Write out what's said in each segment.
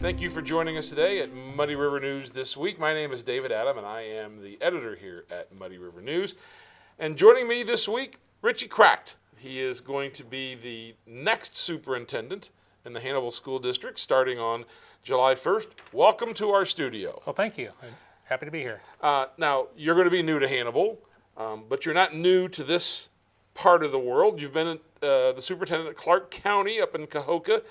Thank you for joining us today at Muddy River News this week. My name is David Adam, and I am the editor here at Muddy River News. And joining me this week, Ritchie Kracht. He is going to be the next superintendent in the Hannibal School District starting on July 1st. Welcome to our studio. Well, thank you. I'm happy to be here. Now, you're going to be new to Hannibal, but you're not new to this part of the world. You've been the superintendent of Clark County up in Cahokia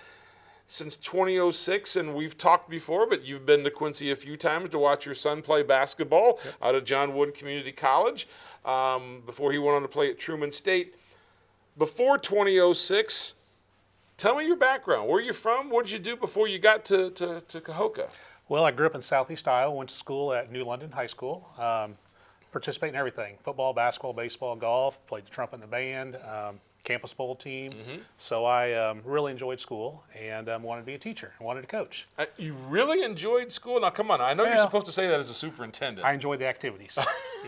since 2006, and we've talked before, but you've been to Quincy a few times to watch your son play basketball out of John Wood Community College before he went on to play at Truman State. Before 2006, tell me your background. Where are you from? What did you do before you got to Cahokia? Well, I grew up in Southeast Iowa, went to school at New London High School, participated in everything, football, basketball, baseball, golf, played the trumpet in the band, campus bowl team. So I really enjoyed school and wanted to be a teacher. I wanted to coach. You really enjoyed school? Now, come on. I know you're supposed to say that as a superintendent. I enjoyed the activities,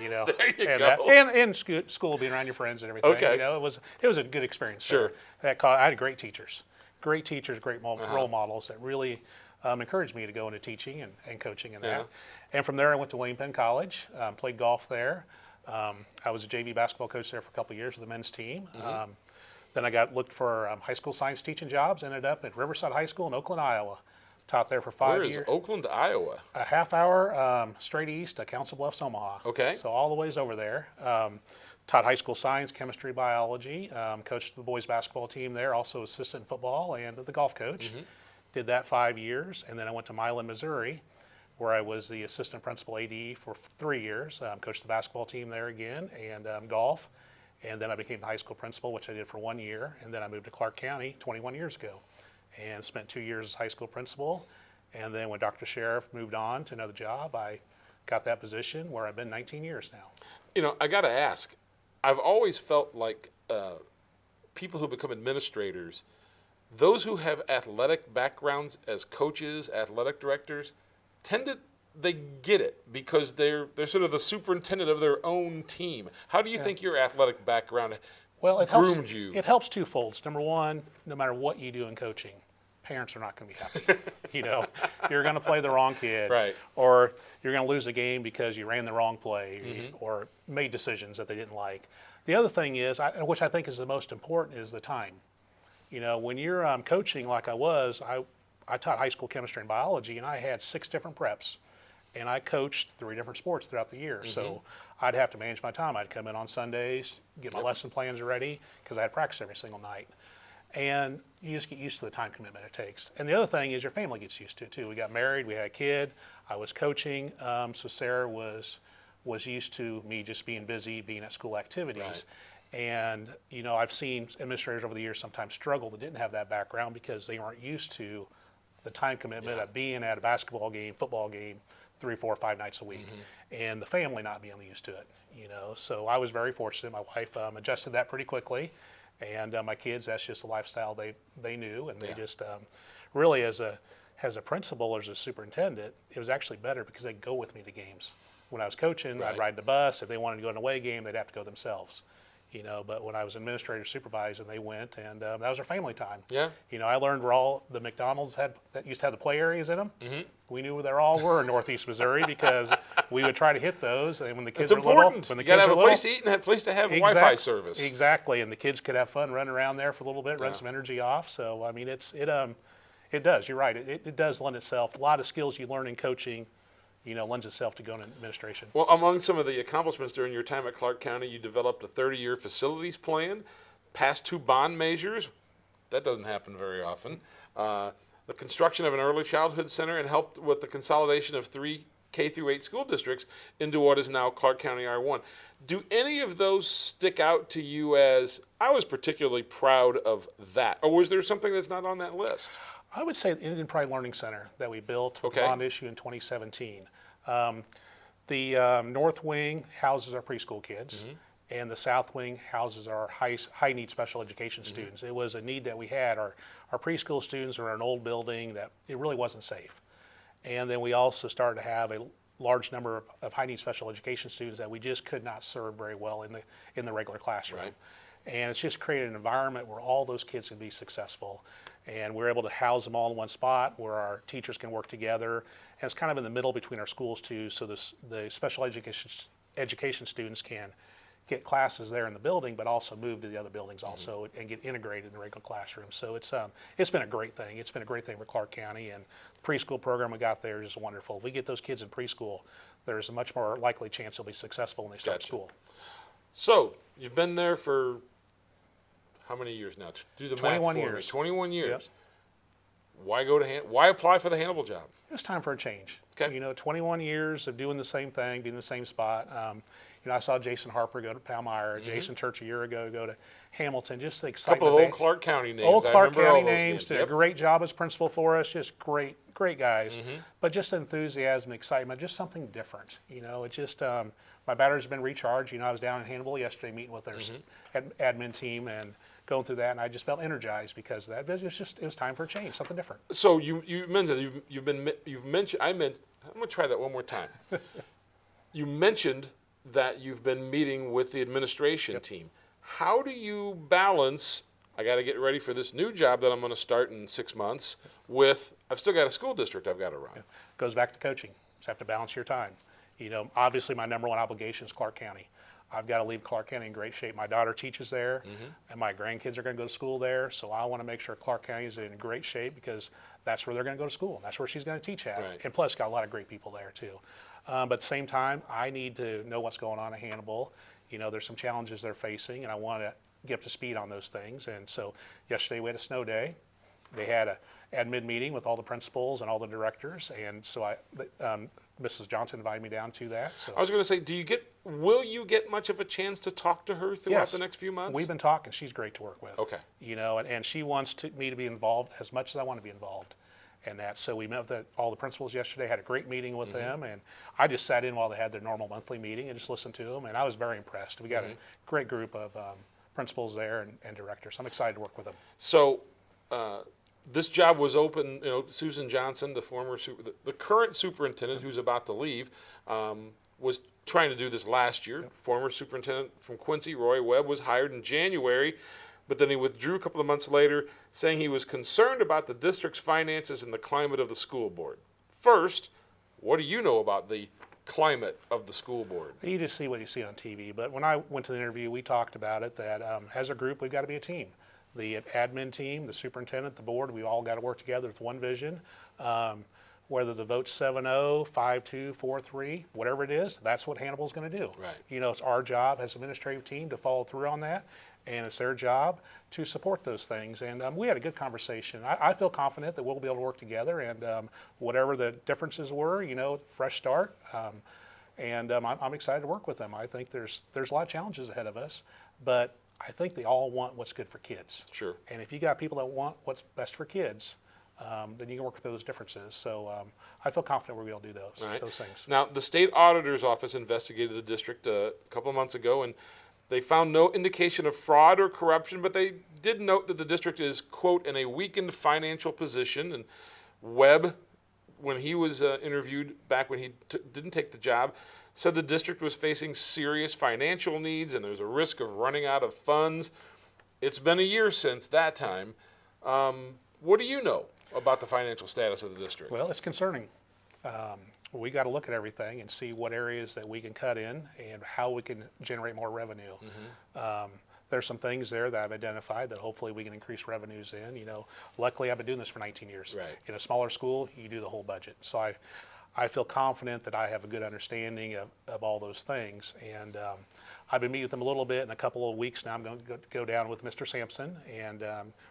you know. There you go. And school, being around your friends and everything. Okay. You know, it was a good experience. Sure. I had great teachers, great role models that really encouraged me to go into teaching and coaching and that. And from there, I went to William Penn College, played golf there. I was a JV basketball coach there for a couple of years with the men's team. Then I looked for high school science teaching jobs, ended up at Riverside High School in Oakland, Iowa. Taught there for 5 years. Where is Oakland, Iowa? A half hour straight east to Council Bluffs, Omaha. Okay. So all the ways over there. Taught high school science, chemistry, biology. Coached the boys basketball team there, also assistant football and the golf coach. Did that 5 years, and then I went to Milan, Missouri, where I was the assistant principal AD for 3 years. Coached the basketball team there again and golf. And then I became the high school principal, which I did for 1 year. And then I moved to Clark County 21 years ago and spent 2 years as high school principal. And then when Dr. Sheriff moved on to another job, I got that position where I've been 19 years now. You know, I got to ask, I've always felt like people who become administrators, those who have athletic backgrounds as coaches, athletic directors, they get it because they're sort of the superintendent of their own team. How do you think your athletic background groomed you? It helps twofold. Number one, no matter what you do in coaching, parents are not going to be happy. You know, you're going to play the wrong kid, right? Or you're going to lose a game because you ran the wrong play or made decisions that they didn't like. The other thing is, which I think is the most important, is the time. You know, when you're coaching like I was, I taught high school chemistry and biology, and I had 6 different preps. And I coached 3 different sports throughout the year. So I'd have to manage my time. I'd come in on Sundays, get my lesson plans ready, because I had practice every single night. And you just get used to the time commitment it takes. And the other thing is your family gets used to it too. We got married, we had a kid, I was coaching, so Sarah was used to me just being busy, being at school activities. Right. And you know, I've seen administrators over the years sometimes struggle that didn't have that background because they weren't used to the time commitment of being at a basketball game, football game, 3, 4, 5 nights a week, and the family not being used to it, you know. So I was very fortunate. My wife adjusted that pretty quickly, and my kids, that's just the lifestyle they knew, and they just really, as a principal or as a superintendent, it was actually better because they'd go with me to games. When I was coaching, I'd ride the bus. If they wanted to go to an away game, they'd have to go themselves. You know, but when I was administrator supervising, they went, and that was our family time. Yeah. You know, I learned where all the McDonald's that used to have the play areas in them. We knew where they all were in Northeast Missouri because we would try to hit those. And when the kids were little, you got to have a place to eat and a place to have Wi-Fi service. Exactly, and the kids could have fun running around there for a little bit, run some energy off. So I mean, it does. You're right. It does lend itself. A lot of skills you learn in coaching, you know, lends itself to going into administration. Well, among some of the accomplishments during your time at Clark County, you developed a 30-year facilities plan, passed 2 bond measures. That doesn't happen very often. The construction of an early childhood center, and helped with the consolidation of 3 K-8 school districts into what is now Clark County R1. Do any of those stick out to you as, I was particularly proud of that? Or was there something that's not on that list? I would say the Indian Pride Learning Center that we built with the bond issue in 2017. The north wing houses our preschool kids, and the south wing houses our high need special education students. It was a need that we had. Our preschool students are in an old building that it really wasn't safe. And then we also started to have a large number of high need special education students that we just could not serve very well in the regular classroom. And it's just created an environment where all those kids can be successful. And we're able to house them all in one spot where our teachers can work together. And it's kind of in the middle between our schools too, so the special education students can get classes there in the building, but also move to the other buildings also and get integrated in the regular classroom. So it's been a great thing. It's been a great thing for Clark County, and the preschool program we got there is wonderful. If we get those kids in preschool, there's a much more likely chance they'll be successful when they start school. So you've been there for how many years now? Do the 21 math for years. me. 21 years. Yep. Why apply for the Hannibal job? It's time for a change. Okay. 21 years of doing the same thing, being in the same spot. I saw Jason Harper go to Palmyra, Jason Church a year ago go to Hamilton. Just the A excitement. couple of old Clark County names. Old Clark I remember County all those names, did Yep. a great job as principal for us. Just great guys. But just enthusiasm, excitement, just something different. It just my battery's been recharged. I was down in Hannibal yesterday meeting with their admin team and going through that, and I just felt energized because of that. It was time for a change, something different. So you mentioned you've mentioned I'm gonna try that one more time. You mentioned that you've been meeting with the administration team. How do you balance, I got to get ready for this new job that I'm going to start in 6 months, with I've still got a school district I've got to run? Goes back to coaching. Just have to balance your time. Obviously my number one obligation is Clark County. I've got to leave Clark County in great shape. My daughter teaches there, and my grandkids are going to go to school there, so I want to make sure Clark County is in great shape because that's where they're going to go to school. That's where she's going to teach at. Right. And plus, got a lot of great people there too. But at the same time, I need to know what's going on at Hannibal. There's some challenges they're facing, and I want to get up to speed on those things. And so yesterday we had a snow day. They had a admin meeting with all the principals and all the directors, and so Mrs. Johnson invited me down to that. So I was going to say, will you get much of a chance to talk to her throughout the next few months? We've been talking. She's great to work with. Okay. And she wants me to be involved as much as I want to be involved. And that, so we met with all the principals yesterday, had a great meeting with them, and I just sat in while they had their normal monthly meeting and just listened to them, and I was very impressed. We got a great group of principals there and directors. I'm excited to work with them. So this job was open, Susan Johnson, the current superintendent who's about to leave, was trying to do this last year. Former superintendent from Quincy, Roy Webb, was hired in January, but then he withdrew a couple of months later, saying he was concerned about the district's finances and the climate of the school board. First, what do you know about the climate of the school board? You just see what you see on TV, but when I went to the interview, we talked about it, that as a group, we've got to be a team. The admin team, the superintendent, the board, we've all got to work together with one vision. Whether the vote's 7-0, 5-2, 4-3, whatever it is, that's what Hannibal's going to do. Right. It's our job as an administrative team to follow through on that, and it's their job to support those things. And we had a good conversation. I feel confident that we'll be able to work together, and whatever the differences were, fresh start. I'm excited to work with them. I think there's a lot of challenges ahead of us, but I think they all want what's good for kids. Sure. And if you got people that want what's best for kids, then you can work with those differences. So I feel confident we'll be able to do those things. Now, the state auditor's office investigated the district a couple of months ago, and they found no indication of fraud or corruption, but they did note that the district is, quote, in a weakened financial position. And Webb, when he was interviewed back when he didn't take the job, said the district was facing serious financial needs and there's a risk of running out of funds. It's been a year since that time. What do you know about the financial status of the district? Well, it's concerning. We got to look at everything and see what areas that we can cut in and how we can generate more revenue. There's some things there that I've identified that hopefully we can increase revenues in. Luckily I've been doing this for 19 years. Right. In a smaller school, you do the whole budget. So I feel confident that I have a good understanding of all those things. And I've been meeting with them a little bit in a couple of weeks now. I'm going to go down with Mr. Sampson, and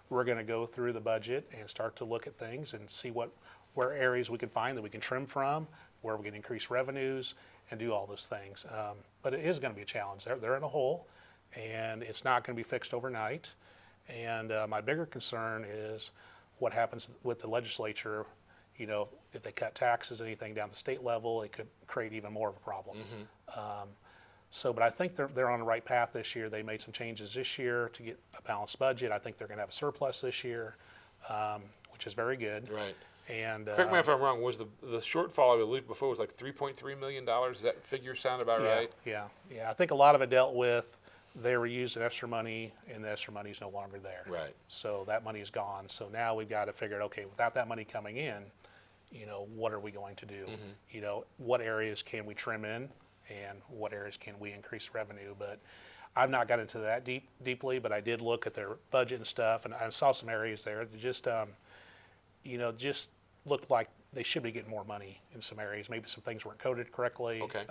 we're going to go through the budget and start to look at things and see where areas we can find that we can trim from, where we can increase revenues and do all those things. But it is going to be a challenge. They're in a hole, and it's not going to be fixed overnight. And my bigger concern is what happens with the legislature. If they cut taxes, anything down the state level, it could create even more of a problem. But I think they're on the right path this year. They made some changes this year to get a balanced budget. I think they're going to have a surplus this year, which is very good. Right. And correct me if I'm wrong. Was the shortfall I believe before was like $3.3 million? Does that figure sound about right? Yeah. I think a lot of it dealt with they were using ESSER money, and the ESSER money is no longer there. Right. So that money is gone. So now we've got to figure out, okay, without that money coming in, what are we going to do? What areas can we trim in, and what areas can we increase revenue? But I've not got into that deeply, but I did look at their budget and stuff, and I saw some areas there that just, just looked like they should be getting more money in some areas. Maybe some things weren't coded correctly. Okay.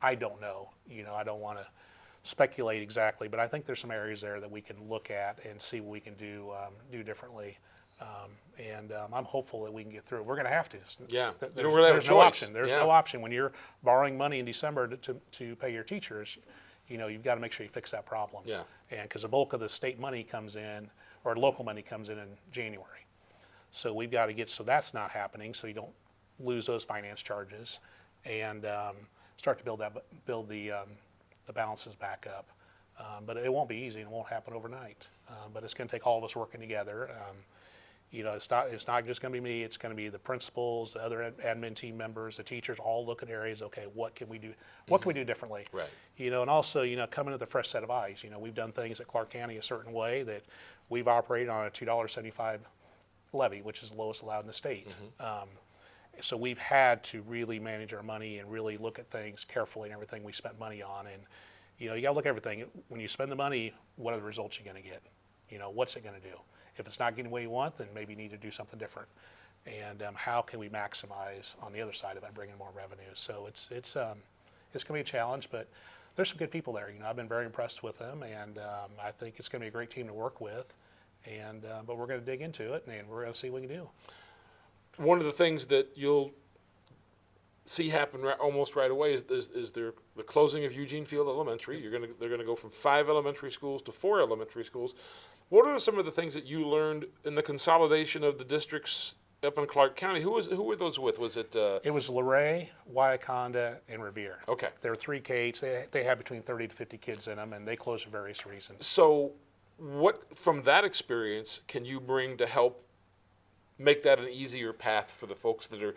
I don't know. I don't want to speculate exactly, but I think there's some areas there that we can look at and see what we can do differently. I'm hopeful that we can get through it. We're going to have to. Yeah. There's, You don't really have a there's no choice. option. There's Yeah. no option when you're borrowing money in December to pay your teachers. You've got to make sure you fix that problem. Yeah. And because the bulk of the state money comes in, or local money comes in January. So we've got to get, so that's not happening, so you don't lose those finance charges, and start to build the balances back up. But it won't be easy, and it won't happen overnight. But it's going to take all of us working together. It's not just going to be me. It's going to be the principals, the other admin team members, the teachers, all look at areas. Okay, what can we do? What can we do differently? Right. And also, coming with a fresh set of eyes. We've done things at Clark County a certain way that we've operated on a $2.75 levy, which is the lowest allowed in the state. So we've had to really manage our money and really look at things carefully and everything we spent money on. And you got to look at everything. When you spend the money, what are the results you're going to get? What's it going to do? If it's not getting what you want, then maybe you need to do something different. And how can we maximize on the other side of that, bringing more revenue? So it's going to be a challenge, but there's some good people there. I've been very impressed with them, and I think it's going to be a great team to work with. And but we're going to dig into it, and we're going to see what we can do. One of the things that you'll see happen almost right away is the closing of Eugene Field Elementary. They're going to go from 5 elementary schools to 4 elementary schools. What are some of the things that you learned in the consolidation of the districts up in Clark County? Who were those with? Was it? It was Luray, Wauconda, and Revere. Okay. There were 3 Ks. They had between 30 to 50 kids in them, and they closed for various reasons. So, what from that experience can you bring to help make that an easier path for the folks that are,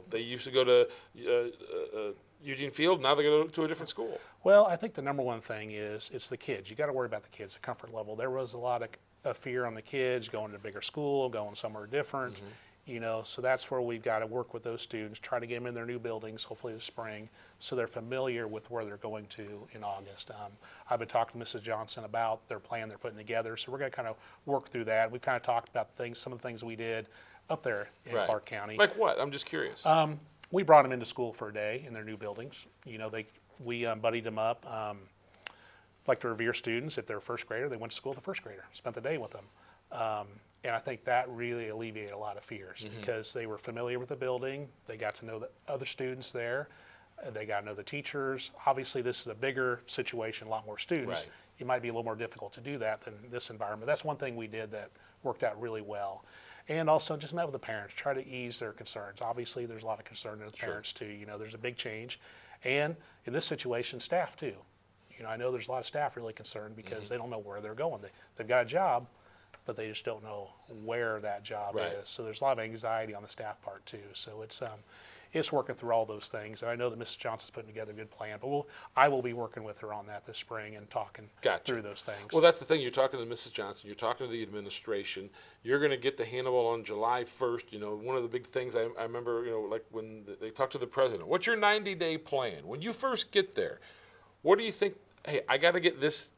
they used to go to Eugene Field, now they go to a different school? Well, I think the number one thing is it's the kids. You got to worry about the kids, the comfort level. There was a lot of fear on the kids going to a bigger school, going somewhere different. So that's where we've got to work with those students, try to get them in their new buildings, hopefully this spring, so they're familiar with where they're going to in August. I've been talking to Mrs. Johnson about their plan they're putting together, so we're going to kind of work through that. We've kind of talked about some of the things we did up there in Clark County. Like what? I'm just curious. We brought them into school for a day in their new buildings. We buddied them up. Like the Revere students, if they're a first grader, they went to school with a first grader, spent the day with them. And I think that really alleviated a lot of fears because they were familiar with the building. They got to know the other students there. They got to know the teachers. Obviously, this is a bigger situation, a lot more students. Right. It might be a little more difficult to do that than this environment. That's one thing we did that worked out really well. And also just met with the parents, try to ease their concerns. Obviously, there's a lot of concern in the parents too. There's a big change. And in this situation, staff too. I know there's a lot of staff really concerned because they don't know where they're going. They've got a job, but they just don't know where that job is. So there's a lot of anxiety on the staff part too. So it's working through all those things. And I know that Mrs. Johnson's putting together a good plan, but I will be working with her on that this spring and talking through those things. Well, that's the thing. You're talking to Mrs. Johnson. You're talking to the administration. You're going to get to Hannibal on July 1st. One of the big things I remember, like when they talked to the president, what's your 90-day plan? When you first get there, what do you think? Hey, I got to get this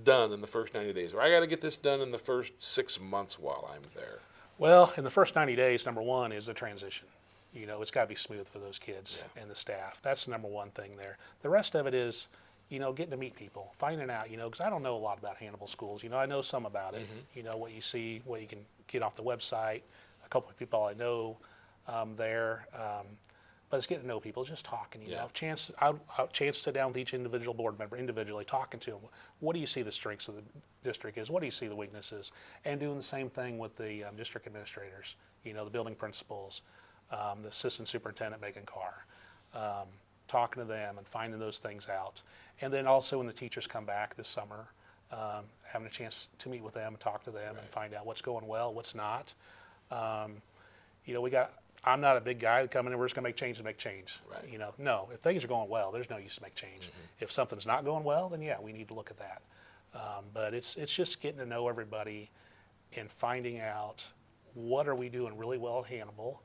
done in the first 90 days, or I got to get this done in the first 6 months while I'm there. Well, in the first 90 days, number one is the transition. It's got to be smooth for those kids and the staff. That's the number one thing there. The rest of it is, getting to meet people, finding out, because I don't know a lot about Hannibal schools. I know some about it. What you see, what you can get off the website. A couple of people I know there. But it's getting to know people, just talking. Chance to sit down with each individual board member individually, talking to them. What do you see the strengths of the district is? What do you see the weaknesses? And doing the same thing with the district administrators. The building principals, the assistant superintendent Megan Carr, talking to them and finding those things out. And then also when the teachers come back this summer, having a chance to meet with them, talk to them, and find out what's going well, what's not. We got I'm not a big guy that come in and we're just going to make change to make change. Right. You know, no. If things are going well, there's no use to make change. If something's not going well, then yeah, we need to look at that. But it's just getting to know everybody and finding out what are we doing really well at Hannibal,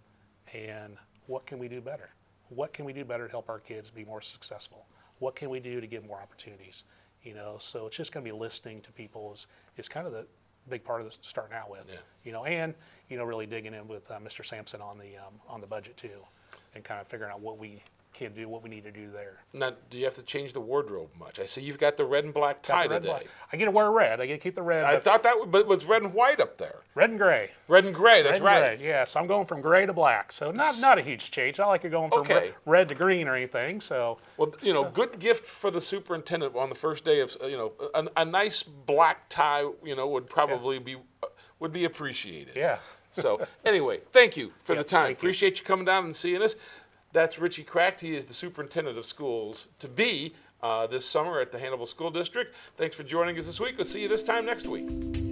and what can we do better. What can we do better to help our kids be more successful? What can we do to give more opportunities? You know, so it's just going to be listening to people is kind of the big part of the starting out with. Yeah. You know, and you know, really digging in with Mr. Sampson on the budget too, and kind of figuring out what we can do, what we need to do there. Now, do you have to change the wardrobe much? I see you've got the red and black tie today. Black. I get to wear red. I get to keep the red. I thought that, but it was red and white up there. Red and gray. Red and gray. That's Red and right. gray, yeah, so I'm going from gray to black. So not a huge change. Not like you're going from Okay. red to green or anything. So Well, you know, good gift for the superintendent on the first day of, you know, a nice black tie, you know, would probably be appreciated. yeah. So anyway, thank you for the time. thank you. Appreciate you coming down and seeing us. That's Ritchie Kracht. He is the superintendent of schools to be this summer at the Hannibal School District. Thanks for joining us this week. We'll see you this time next week.